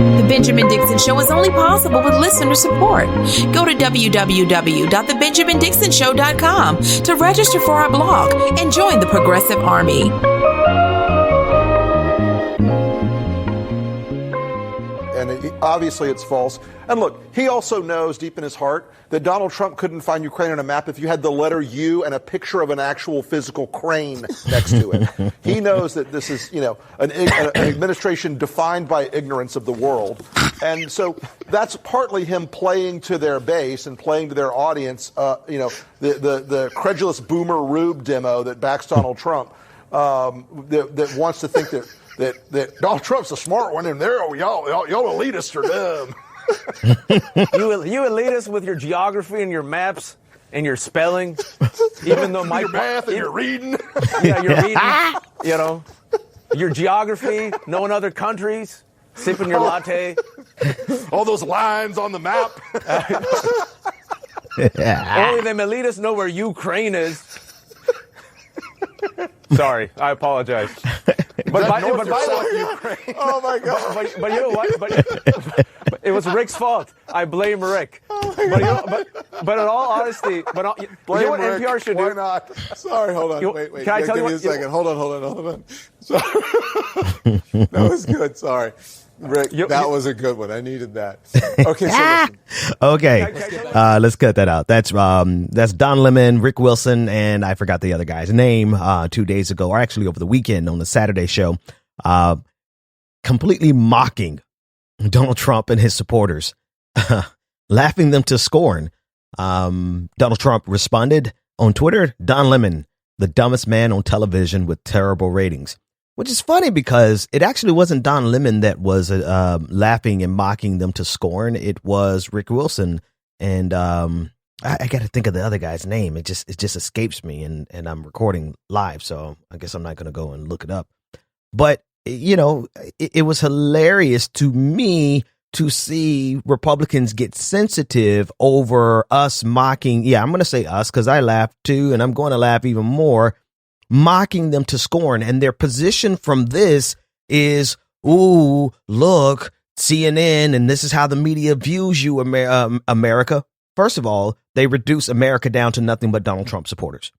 The Benjamin Dixon Show is only possible with listener support. Go to www.thebenjamindixonshow.com to register for our blog and join the Progressive Army. And obviously it's false. And look, he also knows deep in his heart that Donald Trump couldn't find Ukraine on a map if you had the letter U and a picture of an actual physical crane next to it. He knows that this is, an administration defined by ignorance of the world. And so that's partly him playing to their base and playing to their audience, the credulous boomer Rube demo that backs Donald Trump, that wants to think that Donald Trump's a smart one, and y'all elitists are dumb. You elitists with your geography and your maps and your spelling, even though your math and your reading. Yeah, you're reading. Your geography, knowing other countries, sipping your latte. All those lines on the map. Only them elitists know where Ukraine is. Sorry, I apologize. But by the way, oh my God! But you know what? But it was Rick's fault. I blame Rick. But in all honesty, blame you know what Rick. NPR should Why do? not? Sorry, hold on. Wait. Can I tell you give me a second? Hold on. Sorry. That was good. Sorry. Rick, that was a good one. I needed that. Okay, so listen. Okay, let's cut that out. That's Don Lemon, Rick Wilson, and I forgot the other guy's name 2 days ago, or actually over the weekend on the Saturday show, completely mocking Donald Trump and his supporters, laughing them to scorn. Donald Trump responded on Twitter, Don Lemon, the dumbest man on television with terrible ratings. Which is funny because it actually wasn't Don Lemon that was laughing and mocking them to scorn. It was Rick Wilson. And I got to think of the other guy's name. It just escapes me. And I'm recording live, so I guess I'm not going to go and look it up. But, it was hilarious to me to see Republicans get sensitive over us mocking. Yeah, I'm going to say us because I laughed too, and I'm going to laugh even more. Mocking them to scorn. And their position from this is, ooh, look, CNN, and this is how the media views you, America. First of all, they reduce America down to nothing but Donald Trump supporters.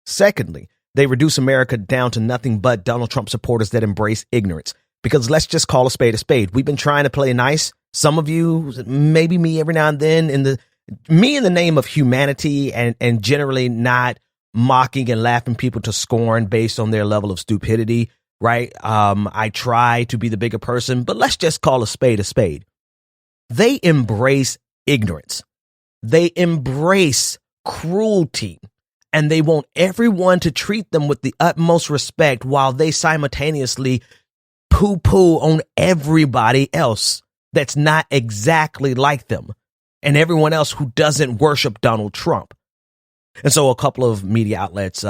Secondly, they reduce America down to nothing but Donald Trump supporters that embrace ignorance. Because let's just call a spade a spade. We've been trying to play nice. Some of you, maybe me every now and then, in the name of humanity and generally not mocking and laughing people to scorn based on their level of stupidity, right? I try to be the bigger person, but let's just call a spade a spade. They embrace ignorance. They embrace cruelty, and they want everyone to treat them with the utmost respect while they simultaneously poo-poo on everybody else that's not exactly like them and everyone else who doesn't worship Donald Trump. And so a couple of media outlets,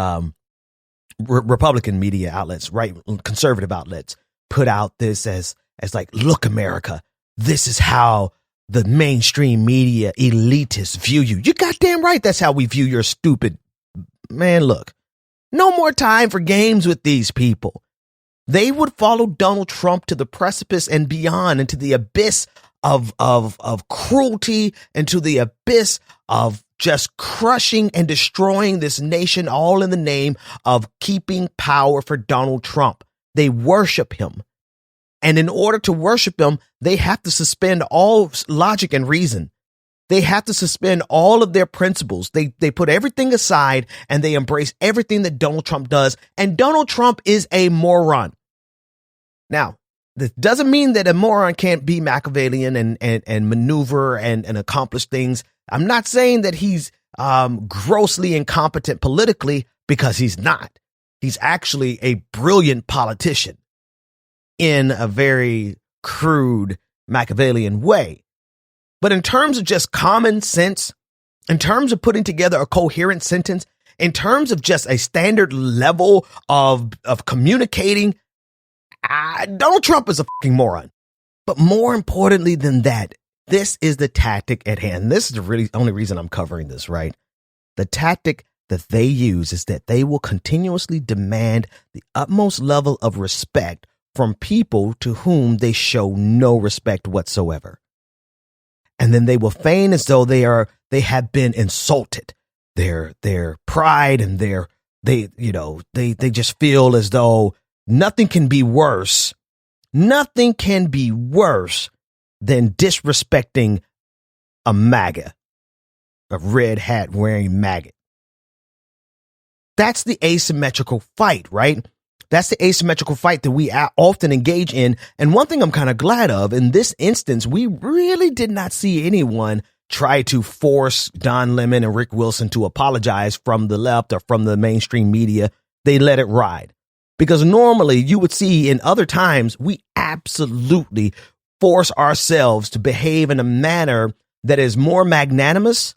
Republican media outlets, right, conservative outlets, put out this as like, look, America, this is how the mainstream media elitists view you. You goddamn right. That's how we view your stupid man. Look, no more time for games with these people. They would follow Donald Trump to the precipice and beyond, into the abyss of cruelty, into the abyss of just crushing and destroying this nation, all in the name of keeping power for Donald Trump. They worship him. And in order to worship him, they have to suspend all logic and reason. They have to suspend all of their principles. They put everything aside and they embrace everything that Donald Trump does. And Donald Trump is a moron. Now, this doesn't mean that a moron can't be Machiavellian and maneuver and accomplish things. I'm not saying that he's grossly incompetent politically, because he's not. He's actually a brilliant politician in a very crude Machiavellian way. But in terms of just common sense, in terms of putting together a coherent sentence, in terms of just a standard level of communicating, Donald Trump is a fucking moron. But more importantly than that, this is the tactic at hand. This is the really only reason I'm covering this, right? The tactic that they use is that they will continuously demand the utmost level of respect from people to whom they show no respect whatsoever. And then they will feign as though they have been insulted. Their pride and they just feel as though nothing can be worse. Nothing can be worse than disrespecting a MAGA, a red hat wearing maggot. That's the asymmetrical fight, right? That's the asymmetrical fight that we often engage in. And one thing I'm kind of glad of, in this instance, we really did not see anyone try to force Don Lemon and Rick Wilson to apologize from the left or from the mainstream media. They let it ride. Because normally you would see in other times, we absolutely force ourselves to behave in a manner that is more magnanimous.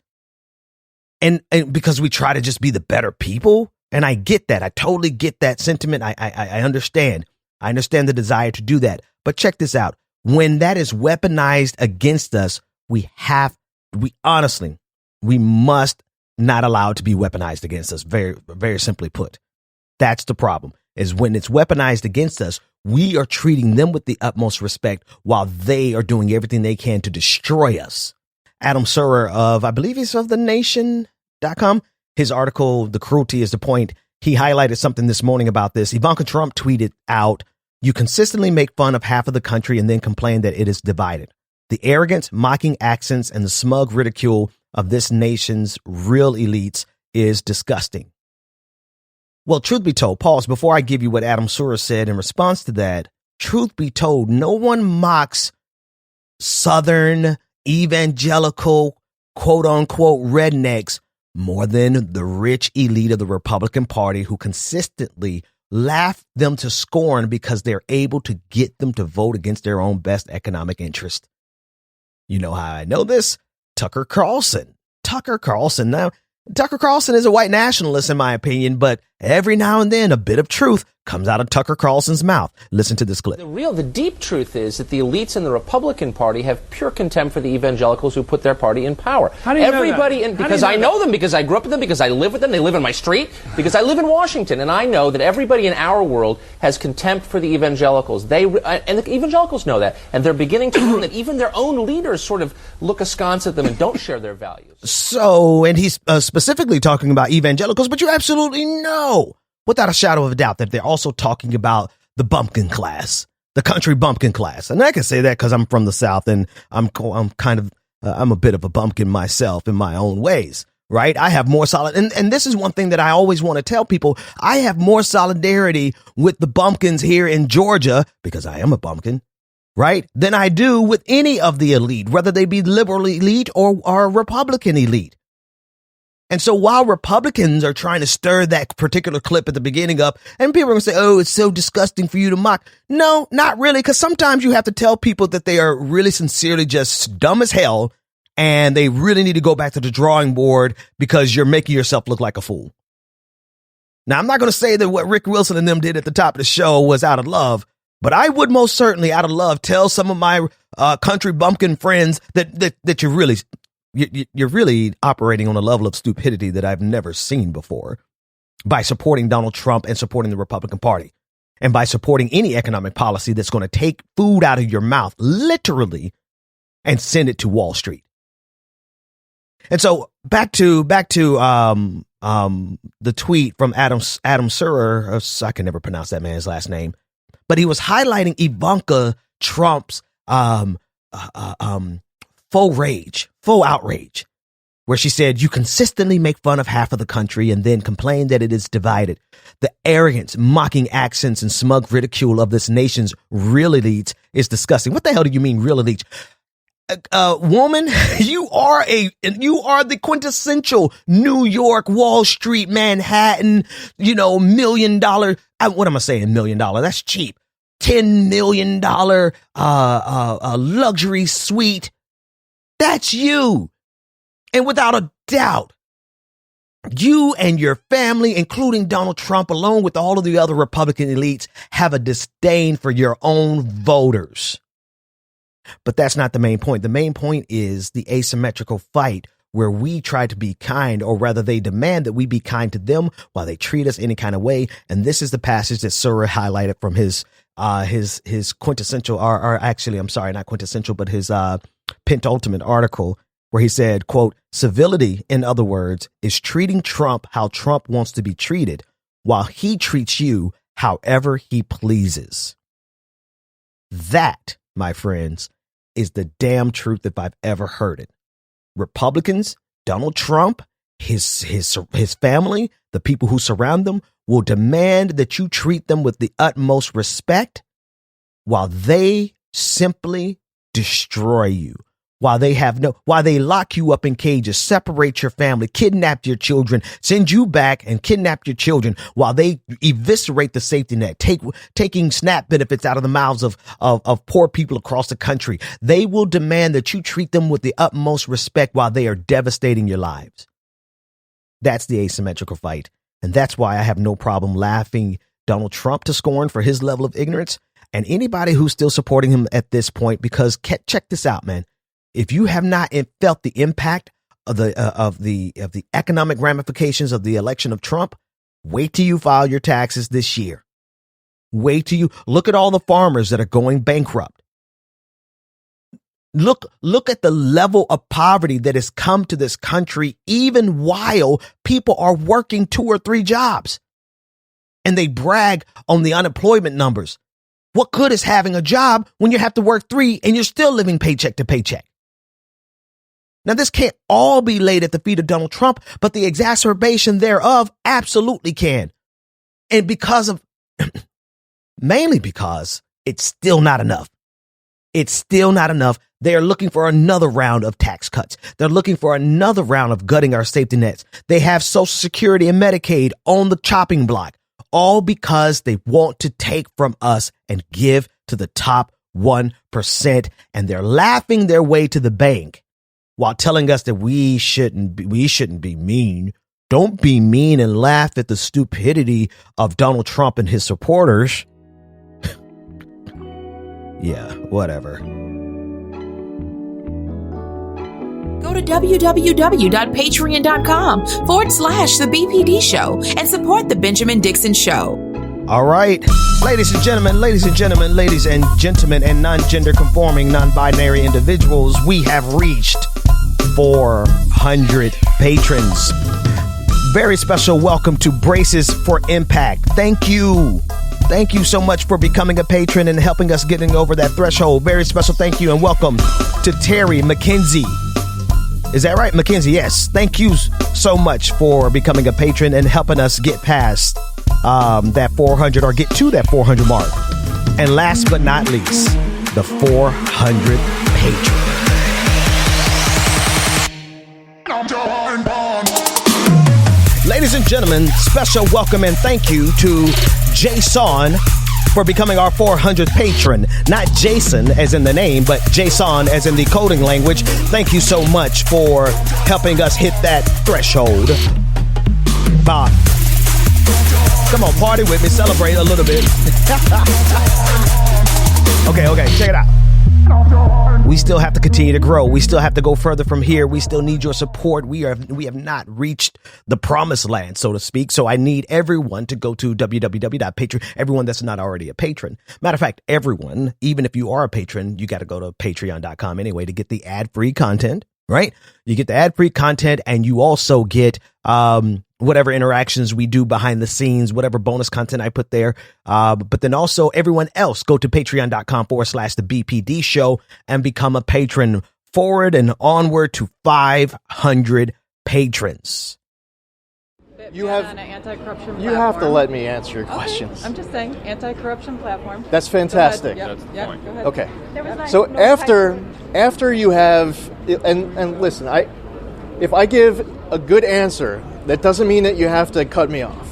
And because we try to just be the better people. And I get that. I totally get that sentiment. I understand. I understand the desire to do that. But check this out. When that is weaponized against us, we must not allow it to be weaponized against us. Very, very simply put. That's the problem, is when it's weaponized against us, we are treating them with the utmost respect while they are doing everything they can to destroy us. Adam Serwer of, I believe he's of thenation.com. His article, The Cruelty is the Point, he highlighted something this morning about this. Ivanka Trump tweeted out, "You consistently make fun of half of the country and then complain that it is divided. The arrogant, mocking accents and the smug ridicule of this nation's real elites is disgusting." Well, truth be told, pause before I give you what Adam Serwer said in response to that. Truth be told, no one mocks Southern evangelical, quote unquote, rednecks more than the rich elite of the Republican Party, who consistently laugh them to scorn because they're able to get them to vote against their own best economic interest. You know how I know this? Tucker Carlson. Now, Tucker Carlson is a white nationalist, in my opinion, but every now and then a bit of truth comes out of Tucker Carlson's mouth. Listen to this clip. The deep truth is that the elites in the Republican Party have pure contempt for the evangelicals who put their party in power. How do you know that? Because I know them, because I grew up with them, because I live with them, they live in my street, because I live in Washington, and I know that everybody in our world has contempt for the evangelicals. And the evangelicals know that, and they're beginning to learn that even their own leaders sort of look askance at them and don't share their values. So, and he's specifically talking about evangelicals, but you absolutely know, without a shadow of a doubt, that they're also talking about the bumpkin class, the country bumpkin class. And I can say that because I'm from the South and I'm a bit of a bumpkin myself in my own ways, right? I have more solid. And this is one thing that I always want to tell people. I have more solidarity with the bumpkins here in Georgia, because I am a bumpkin, right, than I do with any of the elite, whether they be liberal elite or Republican elite. And so while Republicans are trying to stir that particular clip at the beginning up, and people are going to say, oh, it's so disgusting for you to mock. No, not really, because sometimes you have to tell people that they are really sincerely just dumb as hell, and they really need to go back to the drawing board because you're making yourself look like a fool. Now, I'm not going to say that what Rick Wilson and them did at the top of the show was out of love, but I would most certainly, out of love, tell some of my country bumpkin friends that you're really operating on a level of stupidity that I've never seen before by supporting Donald Trump and supporting the Republican Party, and by supporting any economic policy that's going to take food out of your mouth, literally, and send it to Wall Street. And so back to the tweet from Adam Serwer. I can never pronounce that man's last name, but he was highlighting Ivanka Trump's faux outrage, where she said, "You consistently make fun of half of the country and then complain that it is divided. The arrogance, mocking accents, and smug ridicule of this nation's real elites is disgusting." What the hell do you mean, real elites? Woman, you are the quintessential New York, Wall Street, Manhattan, $1 million. What am I saying? $1 million? That's cheap. $10 million luxury suite. That's you. And without a doubt, you and your family, including Donald Trump, along with all of the other Republican elites, have a disdain for your own voters. But that's not the main point. The main point is the asymmetrical fight, where we try to be kind, or rather they demand that we be kind to them while they treat us any kind of way. And this is the passage that Serwer highlighted from his his quintessential, or actually, I'm sorry, not quintessential, but his penultimate article where he said, quote, civility, in other words, is treating Trump how Trump wants to be treated while he treats you however he pleases. That, my friends, is the damn truth if I've ever heard it. Republicans, Donald Trump, his family, the people who surround them will demand that you treat them with the utmost respect while they simply destroy you. While they lock you up in cages, separate your family, kidnap your children, send you back and kidnap your children while they eviscerate the safety net, taking SNAP benefits out of the mouths of poor people across the country. They will demand that you treat them with the utmost respect while they are devastating your lives. That's the asymmetrical fight. And that's why I have no problem laughing Donald Trump to scorn for his level of ignorance and anybody who's still supporting him at this point, because check this out, man. If you have not felt the impact of the economic ramifications of the election of Trump, wait till you file your taxes this year. Wait till you look at all the farmers that are going bankrupt. Look at the level of poverty that has come to this country, even while people are working 2 or 3 jobs. And they brag on the unemployment numbers. What good is having a job when you have to work 3 and you're still living paycheck to paycheck? Now, this can't all be laid at the feet of Donald Trump, but the exacerbation thereof absolutely can. And mainly because it's still not enough. It's still not enough. They are looking for another round of tax cuts. They're looking for another round of gutting our safety nets. They have Social Security and Medicaid on the chopping block, all because they want to take from us and give to the top 1%. And they're laughing their way to the bank while telling us that we shouldn't be mean. Don't be mean and laugh at the stupidity of Donald Trump and his supporters. Yeah, whatever. Go to www.patreon.com/the BPD show and support the Benjamin Dixon Show. All right, ladies and gentlemen, and non-gender conforming, non-binary individuals, we have reached 400 patrons. Very special welcome to Braces for Impact. Thank you. Thank you so much for becoming a patron and helping us getting over that threshold. Very special thank you and welcome to Terry McKenzie. Is that right, McKenzie? Yes. Thank you so much for becoming a patron and helping us get past that 400 or get to that 400 mark. And last but not least, the 400 patrons. Ladies and gentlemen, special welcome and thank you to Jason for becoming our 400th patron. Not Jason as in the name, but Jason as in the coding language. Thank you so much for helping us hit that threshold. Bob, come on, party with me, celebrate a little bit. Okay, check it out. We still have to continue to grow. We still have to go further from here. We still need your support. We have not reached the promised land, so to speak. So I need everyone to go to www.patreon. Everyone that's not already a patron. Matter of fact, everyone, even if you are a patron, you got to go to patreon.com anyway to get the ad-free content, right? You get the ad-free content and you also get whatever interactions we do behind the scenes, whatever bonus content I put there. But then also everyone else, go to patreon.com/the BPD show and become a patron. Forward and onward to 500 patrons. You have on an anti-corruption platform. You have to let me answer your questions. Okay. I'm just saying, anti-corruption platform. That's fantastic. Go ahead. Yep. Go ahead. Okay. So after you have, and listen, if I give a good answer, that doesn't mean that you have to cut me off.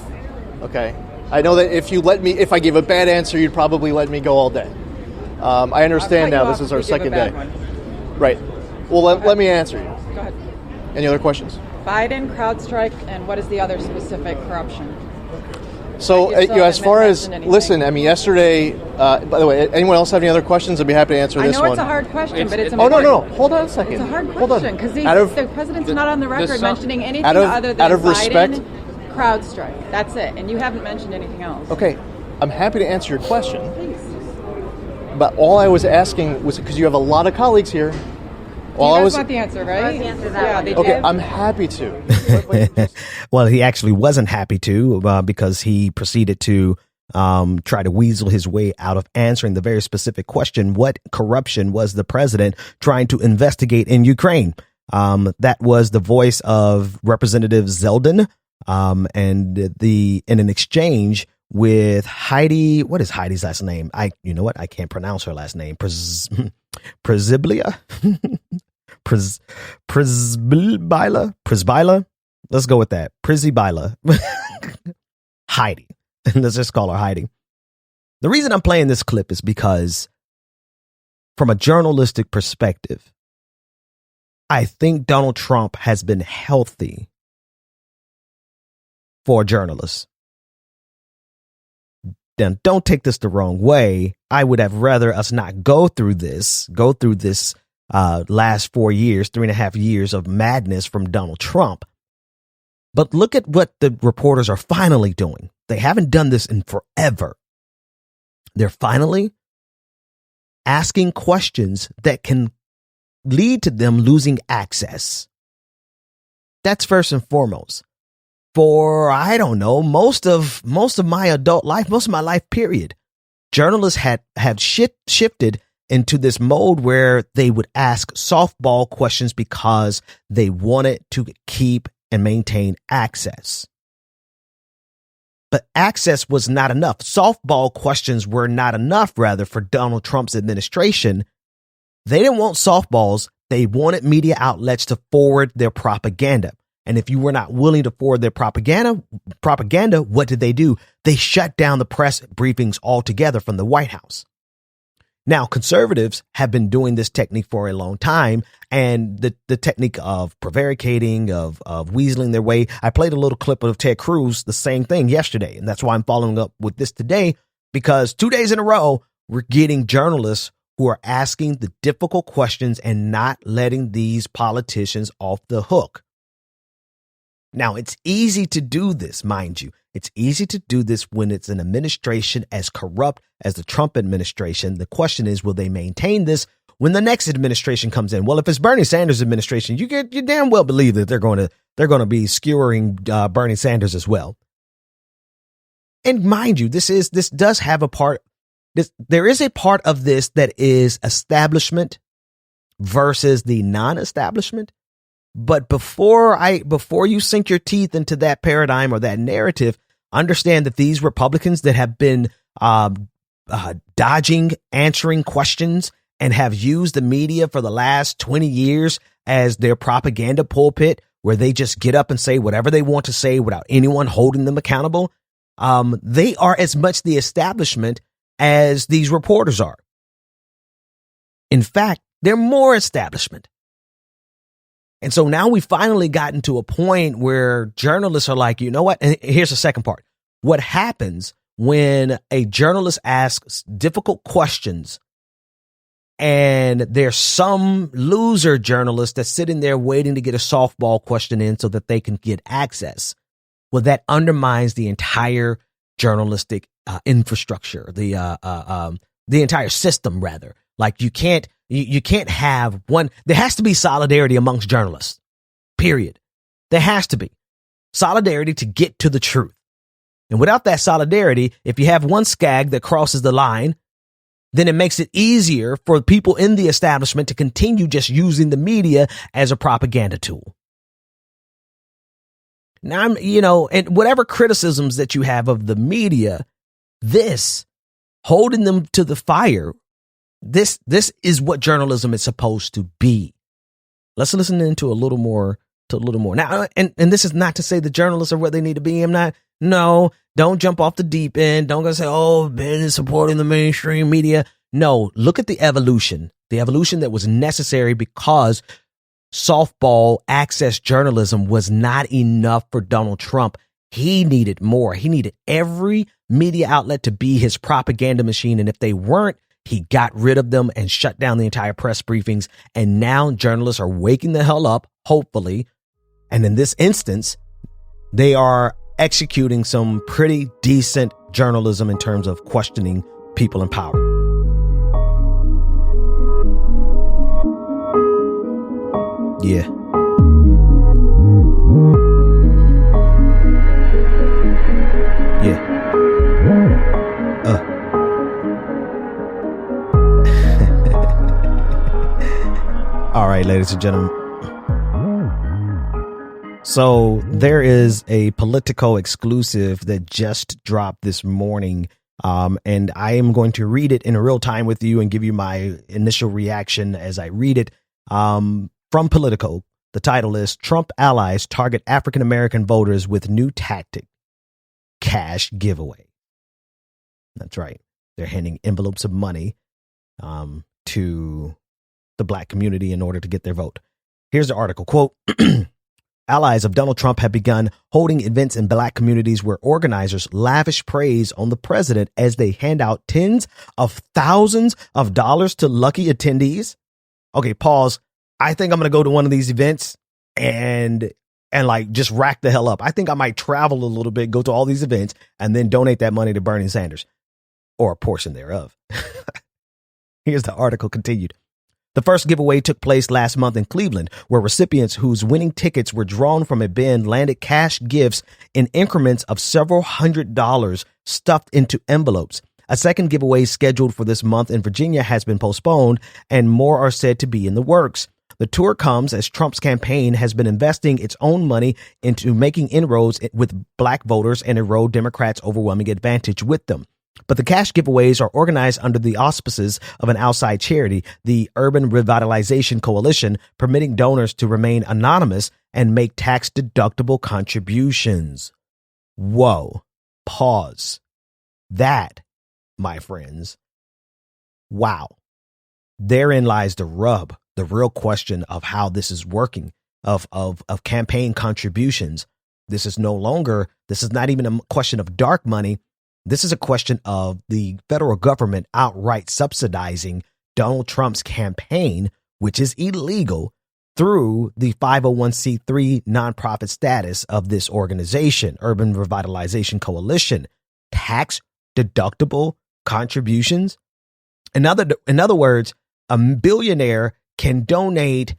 Okay. I know that if I give a bad answer, you'd probably let me go all day. I understand now. This is our second day. Right. Well, let me answer you. Go ahead. Any other questions? Biden, CrowdStrike, and what is the other specific corruption? So, as far as, listen, I mean, yesterday, by the way, anyone else have any other questions? I'd be happy to answer this one. I know it's a hard question, but it's important. Oh, no. Hold on a second. It's a hard question, because the president's not on the record mentioning anything other than out of respect, Biden, CrowdStrike. That's it. And you haven't mentioned anything else. Okay. I'm happy to answer your question. Please. But all I was asking was, because you have a lot of colleagues here. You guys want the answer, right? Yeah, they Okay, did. I'm happy to. Well, he actually wasn't happy to because he proceeded to try to weasel his way out of answering the very specific question: what corruption was the president trying to investigate in Ukraine? That was the voice of Representative Zeldin, and in an exchange with Heidi. What is Heidi's last name? You know what? I can't pronounce her last name. Prisbila. Prisbila. Let's go with that. Prisbila. Heidi. Let's just call her Heidi. The reason I'm playing this clip is because, from a journalistic perspective, I think Donald Trump has been healthy for journalists. Then don't take this the wrong way. I would have rather us not go through this last 4 years, 3.5 years of madness from Donald Trump. But look at what the reporters are finally doing. They haven't done this in forever. They're finally asking questions that can lead to them losing access. That's first and foremost. For, I don't know, most of my adult life, most of my life period, journalists have shifted into this mode where they would ask softball questions because they wanted to keep and maintain access. But access was not enough. Softball questions were not enough, rather, for Donald Trump's administration. They didn't want softballs. They wanted media outlets to forward their propaganda. And if you were not willing to forward their propaganda, what did they do? They shut down the press briefings altogether from the White House. Now, conservatives have been doing this technique for a long time, and the technique of prevaricating, of weaseling their way. I played a little clip of Ted Cruz, the same thing yesterday, and that's why I'm following up with this today, because 2 days in a row, we're getting journalists who are asking the difficult questions and not letting these politicians off the hook. Now, it's easy to do this, mind you. It's easy to do this when it's an administration as corrupt as the Trump administration. The question is, will they maintain this when the next administration comes in? Well, if it's Bernie Sanders' administration, you damn well believe that they're going to be skewering Bernie Sanders as well. And mind you, this does have a part. There is a part of this that is establishment versus the non-establishment. But before you sink your teeth into that paradigm or that narrative, understand that these Republicans that have been dodging answering questions and have used the media for the last 20 years as their propaganda pulpit, where they just get up and say whatever they want to say without anyone holding them accountable, they are as much the establishment as these reporters are. In fact, they're more establishment. And so now we've finally gotten to a point where journalists are like, you know what? And here's the second part. What happens when a journalist asks difficult questions and there's some loser journalist that's sitting there waiting to get a softball question in so that they can get access? Well, that undermines the entire journalistic infrastructure, the entire system, rather. Like you can't have one. There has to be solidarity amongst journalists, period. There has to be solidarity to get to the truth. And without that solidarity, if you have one scag that crosses the line, then it makes it easier for people in the establishment to continue just using the media as a propaganda tool. Now, and whatever criticisms that you have of the media, this holding them to the fire, this is what journalism is supposed to be. Let's listen into a little more. Now, and this is not to say the journalists are where they need to be. No, don't jump off the deep end. Don't go say, oh, Ben is supporting the mainstream media. No, look at the evolution that was necessary because softball access journalism was not enough for Donald Trump. He needed more. He needed every media outlet to be his propaganda machine. And if they weren't, he got rid of them and shut down the entire press briefings. And now journalists are waking the hell up, hopefully. And in this instance, they are executing some pretty decent journalism in terms of questioning people in power. Yeah. Yeah. All right, ladies and gentlemen. So there is a Politico exclusive that just dropped this morning. And I am going to read it in real time with you and give you my initial reaction as I read it. From Politico, the title is Trump Allies Target African American Voters with New Tactic, Cash Giveaway. That's right. They're handing envelopes of money to the black community in order to get their vote. Here's the article. Quote, allies of Donald Trump have begun holding events in black communities where organizers lavish praise on the president as they hand out tens of thousands of dollars to lucky attendees. Okay, pause. I think I'm going to go to one of these events and like just rack the hell up. I think I might travel a little bit, go to all these events, and then donate that money to Bernie Sanders, or a portion thereof. Here's the article continued. The first giveaway took place last month in Cleveland, where recipients whose winning tickets were drawn from a bin landed cash gifts in increments of several $100s stuffed into envelopes. A second giveaway scheduled for this month in Virginia has been postponed, and more are said to be in the works. The tour comes as Trump's campaign has been investing its own money into making inroads with black voters and erode Democrats' overwhelming advantage with them. But the cash giveaways are organized under the auspices of an outside charity, the Urban Revitalization Coalition, permitting donors to remain anonymous and make tax-deductible contributions. Whoa. Pause. That, my friends, wow. Therein lies the rub, the real question of how this is working, of campaign contributions. This is not even a question of dark money. This is a question of the federal government outright subsidizing Donald Trump's campaign, which is illegal, through the 501c3 nonprofit status of this organization, Urban Revitalization Coalition. Tax deductible contributions. In other words, a billionaire can donate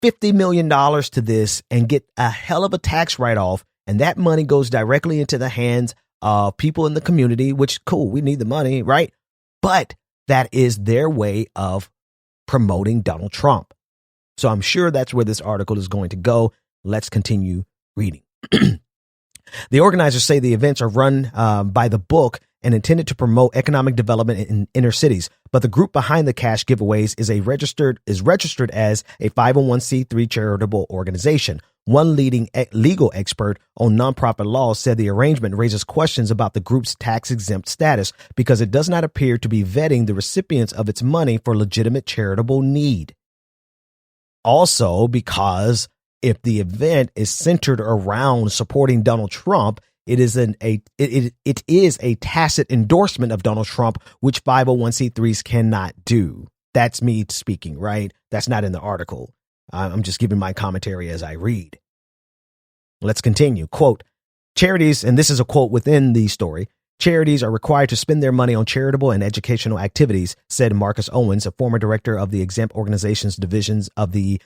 $50 million to this and get a hell of a tax write-off, and that money goes directly into the hands of people in the community, which, cool, we need the money, right? But that is their way of promoting Donald Trump. So I'm sure that's where this article is going to go. Let's continue reading. The organizers say the events are run by the book and intended to promote economic development in inner cities. But the group behind the cash giveaways is registered as a 501c3 charitable organization. One leading legal expert on nonprofit law said the arrangement raises questions about the group's tax-exempt status because it does not appear to be vetting the recipients of its money for legitimate charitable need. Also, because if the event is centered around supporting Donald Trump, it is a tacit endorsement of Donald Trump, which 501c3s cannot do. That's me speaking, right? That's not in the article. I'm just giving my commentary as I read. Let's continue. Quote, charities, and this is a quote within the story, charities are required to spend their money on charitable and educational activities, said Marcus Owens, a former director of the exempt organizations divisions of the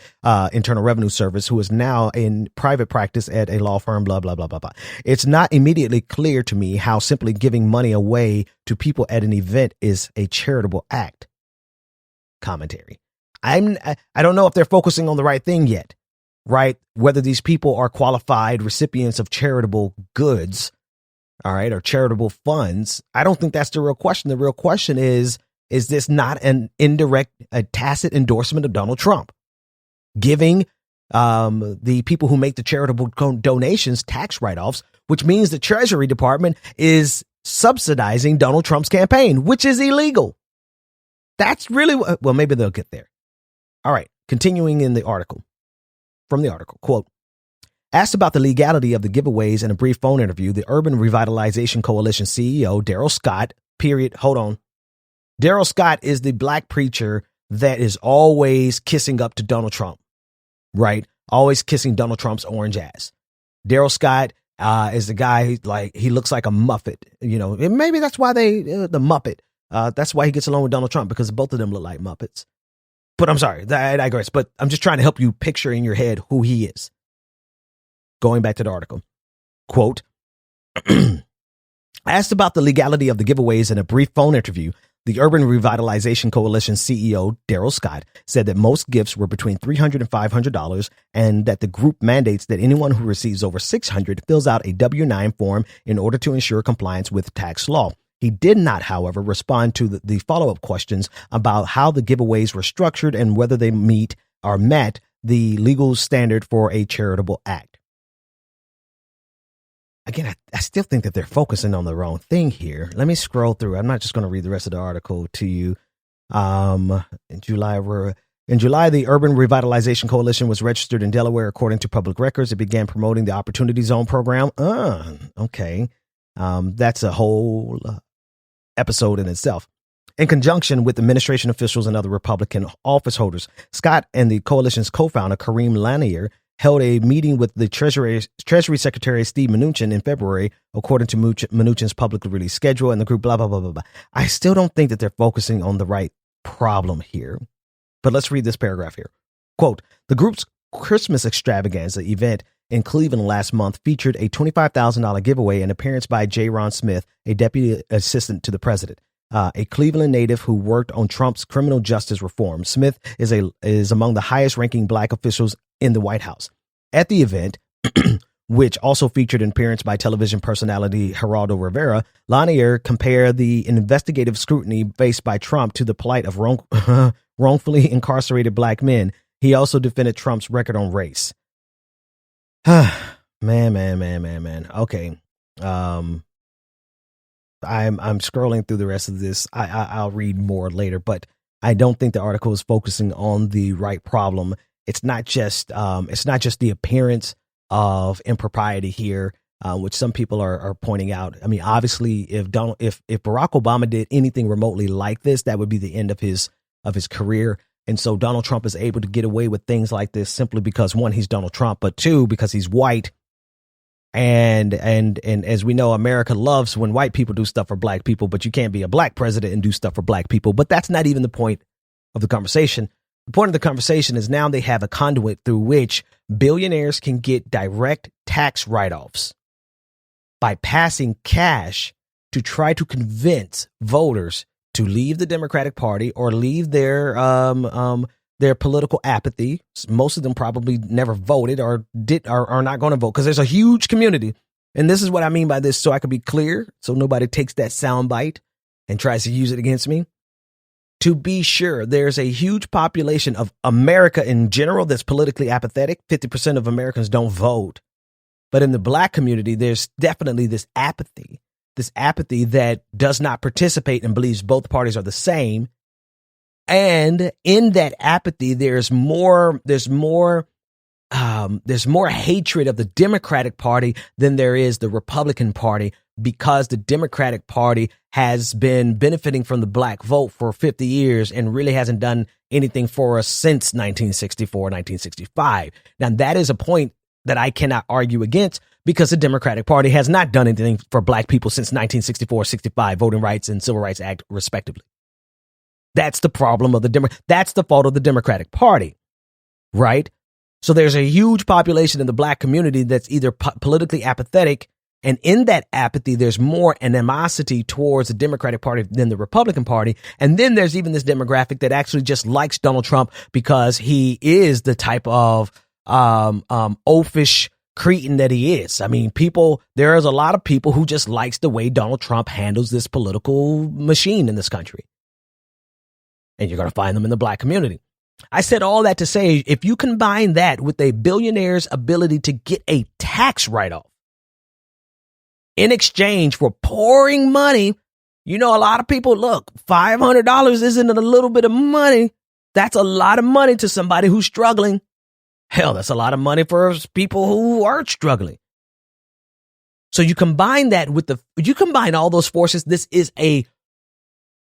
Internal Revenue Service, who is now in private practice at a law firm, blah, blah, blah, blah, blah. It's not immediately clear to me how simply giving money away to people at an event is a charitable act. Commentary. I don't know if they're focusing on the right thing yet, right? Whether these people are qualified recipients of charitable goods, all right, or charitable funds. I don't think that's the real question. The real question is this not an indirect, a tacit endorsement of Donald Trump? Giving the people who make the charitable donations tax write-offs, which means the Treasury Department is subsidizing Donald Trump's campaign, which is illegal. That's really, well, maybe they'll get there. All right, continuing in the article, from the article, quote, asked about the legality of the giveaways in a brief phone interview, the Urban Revitalization Coalition CEO, Daryl Scott, Daryl Scott is the black preacher that is always kissing up to Donald Trump, right? Always kissing Donald Trump's orange ass. Daryl Scott is the guy, like, he looks like a Muppet, you know, and maybe that's why the Muppet, that's why he gets along with Donald Trump, because both of them look like Muppets. But I'm sorry, I digress. But I'm just trying to help you picture in your head who he is. Going back to the article. Quote, asked about the legality of the giveaways in a brief phone interview, the Urban Revitalization Coalition CEO, Daryl Scott, said that most gifts were between $300 and $500 and that the group mandates that anyone who receives over $600 fills out a W-9 form in order to ensure compliance with tax law. He did not, however, respond to the follow-up questions about how the giveaways were structured and whether they met the legal standard for a charitable act. Again, I still think that they're focusing on the wrong thing here. Let me scroll through. I'm not just going to read the rest of the article to you. In July, the Urban Revitalization Coalition was registered in Delaware. According to public records, it began promoting the Opportunity Zone program. Okay. That's a whole episode in itself. In conjunction with administration officials and other Republican office holders, Scott and the coalition's co-founder, Kareem Lanier, held a meeting with the Treasury Secretary Steve Mnuchin in February, according to Mnuchin's publicly released schedule, and the group blah, blah, blah, blah, blah. I still don't think that they're focusing on the right problem here. But let's read this paragraph here. Quote, the group's Christmas extravaganza event in Cleveland last month featured a $25,000 giveaway and appearance by J. Ron Smith, a deputy assistant to the president. A Cleveland native who worked on Trump's criminal justice reform. Smith is among the highest ranking black officials in the White House. At the event, which also featured an appearance by television personality Geraldo Rivera, Lanier compared the investigative scrutiny faced by Trump to the plight of wrongfully incarcerated black men. He also defended Trump's record on race. Man. Okay. I'm scrolling through the rest of this. I'll read more later, but I don't think the article is focusing on the right problem. It's not just the appearance of impropriety here, which some people are pointing out. I mean, obviously, if Barack Obama did anything remotely like this, that would be the end of his career. And so Donald Trump is able to get away with things like this simply because, one, he's Donald Trump, but two, because he's white. And as we know, America loves when white people do stuff for black people, but you can't be a black president and do stuff for black people. But that's not even the point of the conversation. The point of the conversation is now they have a conduit through which billionaires can get direct tax write-offs by passing cash to try to convince voters to leave the Democratic Party or leave their political apathy. Most of them probably never voted or are not going to vote because there's a huge community. And this is what I mean by this, so I can be clear, so nobody takes that soundbite and tries to use it against me. To be sure, there's a huge population of America in general that's politically apathetic. 50% of Americans don't vote. But in the black community, there's definitely this apathy that does not participate and believes both parties are the same. And in that apathy, there's more hatred of the Democratic Party than there is the Republican Party, because the Democratic Party has been benefiting from the black vote for 50 years and really hasn't done anything for us since 1964, 1965. Now, that is a point that I cannot argue against, because the Democratic Party has not done anything for black people since 1964, 65, Voting Rights and Civil Rights Act, respectively. That's the problem of that's the fault of the Democratic Party, right? So there's a huge population in the black community that's either politically apathetic, and in that apathy, there's more animosity towards the Democratic Party than the Republican Party. And then there's even this demographic that actually just likes Donald Trump because he is the type of oafish cretin that he is. I mean, there's a lot of people who just likes the way Donald Trump handles this political machine in this country. And you're going to find them in the black community. I said all that to say, if you combine that with a billionaire's ability to get a tax write-off in exchange for pouring money, a lot of people, look, $500 isn't a little bit of money. That's a lot of money to somebody who's struggling. Hell, that's a lot of money for people who aren't struggling. So you combine all those forces. This is a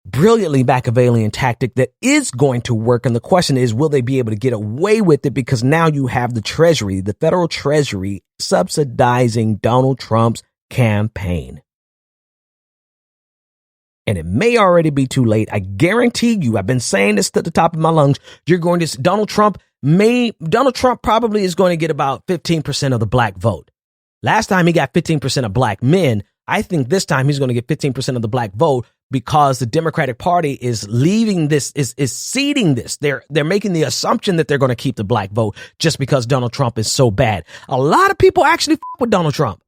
brilliantly Machiavellian tactic that is going to work. And the question is, will they be able to get away with it? Because now you have the Treasury, the federal Treasury, subsidizing Donald Trump's campaign. and it may already be too late. I guarantee you, I've been saying this to the top of my lungs, you're going to, Donald Trump probably is going to get about 15% of the black vote. Last time he got 15% of black men. I think this time he's going to get 15% of the black vote because the Democratic Party is leaving this, is ceding this. They're making the assumption that they're going to keep the black vote just because Donald Trump is so bad. A lot of people actually f with Donald Trump.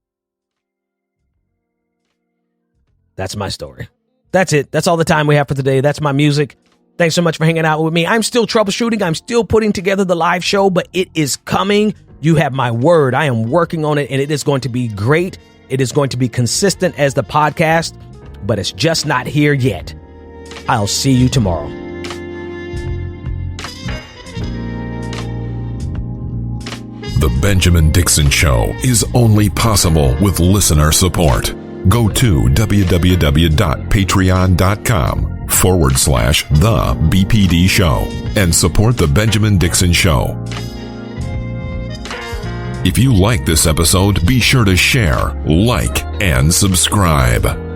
That's my story. That's it. That's all the time we have for today. That's my music. Thanks so much for hanging out with me. I'm still troubleshooting. I'm still putting together the live show, but it is coming. You have my word. I am working on it, and it is going to be great. It is going to be consistent as the podcast, but it's just not here yet. I'll see you tomorrow. The Benjamin Dixon Show is only possible with listener support. Go to www.patreon.com/The BPD Show and support The Benjamin Dixon Show. If you like this episode, be sure to share, like, and subscribe.